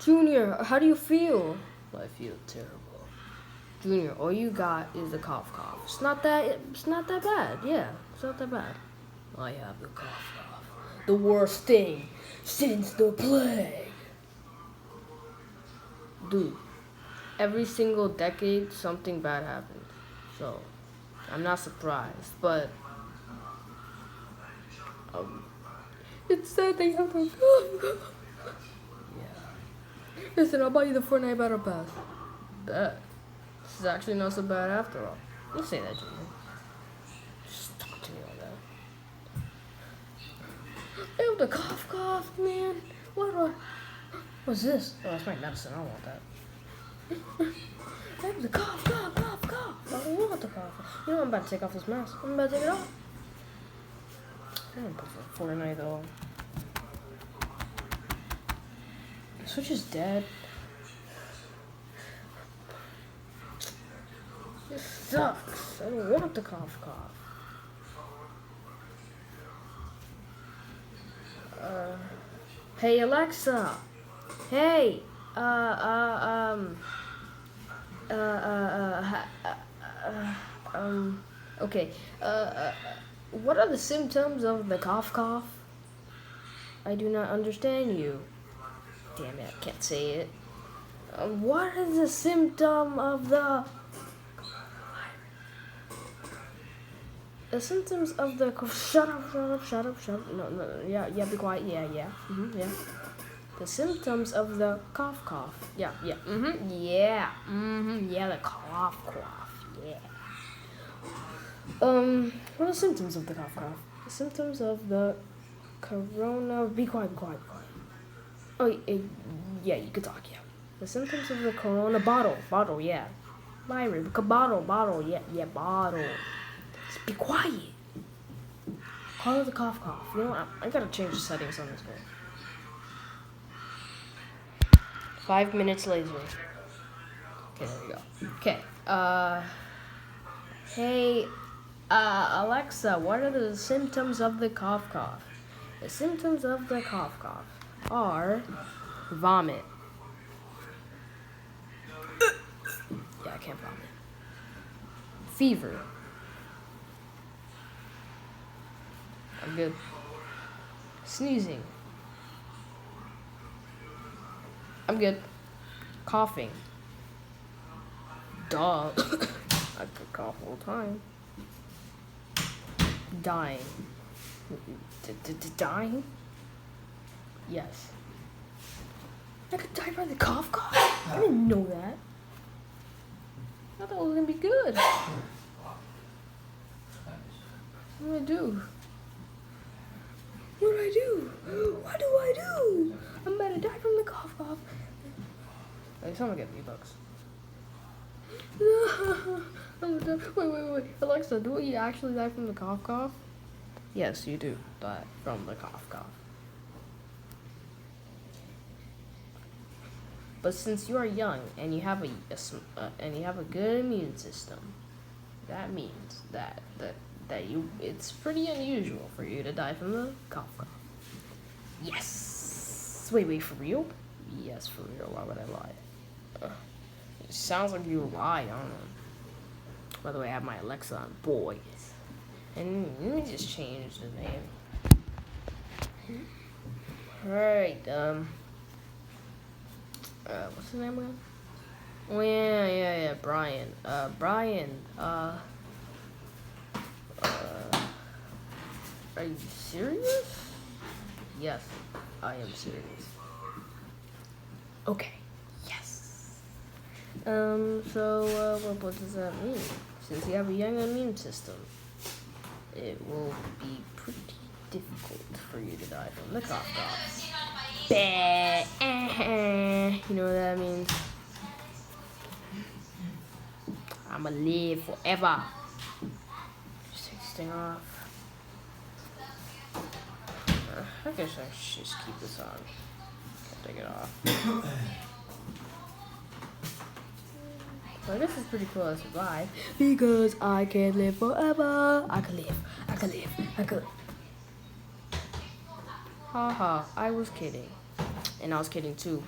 Junior, how do you feel? I feel terrible. Junior, all you got is a cough. It's not that bad. Yeah, it's not that bad. I have the cough. The worst thing since the plague. Dude, every single decade something bad happens. So, I'm not surprised, but it's sad they have the cough. Yeah. Listen, I'll buy you the Fortnite Battle Pass. Bet. This is actually not so bad after all. You say that, Junior. Just talk to me on that. I have the cough, man. What's this? Oh, that's my medicine. I don't want that. I have the cough. I don't want the cough. You know, I'm about to take off this mask. I'm about to take it off. I don't prefer Fortnite, though. Switch is dead. This sucks. I don't want the cough. Hey Alexa. Hey. Okay. What are the symptoms of the cough? I do not understand you. Damn it, I can't say it. What is the symptom of the symptoms of the shut up. No. Yeah, be quiet. Yeah. Yeah. The symptoms of the cough. Yeah. Yeah, the cough. Yeah. What are the symptoms of the cough? The symptoms of the corona. Be quiet. Oh, yeah, you can talk. Yeah. The symptoms of the corona bottle. Yeah. Virus. Bottle. Yeah, bottle. Just be quiet. Call it the cough. You know what? I gotta change the settings on this one. 5 minutes later. Okay, there we go. Okay. Hey, Alexa, what are the symptoms of the cough? The symptoms of the cough are vomit. Yeah, I can't vomit. Fever. I'm good. Sneezing. I'm good. Coughing. Duh. I could cough all the time. Dying. Dying? Yes. I could die by the cough? I didn't know that. I thought it was gonna be good. What do I do? What do I do? I'm about to die from the cough. Hey, someone get V-Bucks. Wait. Alexa, do you actually die from the cough? Yes, you do die from the cough. But since you are young and you have a good immune system, that means that it's pretty unusual for you to die from the cough. Yes. Wait, for real? Yes, for real. Why would I lie? It sounds like you lie. I don't know. By the way, I have my Alexa on boys. And let me just change the name. Alright, what's his name again? Oh, yeah, Brian. Are you serious? Yes, I am serious. Okay, yes. So, what does that mean? Since you have a young immune system, it will be pretty difficult for you to die from the cough. You know what that means? I'ma live forever. Just take this thing off. I guess I should just keep this on. Can't take it off. Well, this is pretty cool to survive because I can live forever. I can live. Haha, I was kidding. and I was kidding too.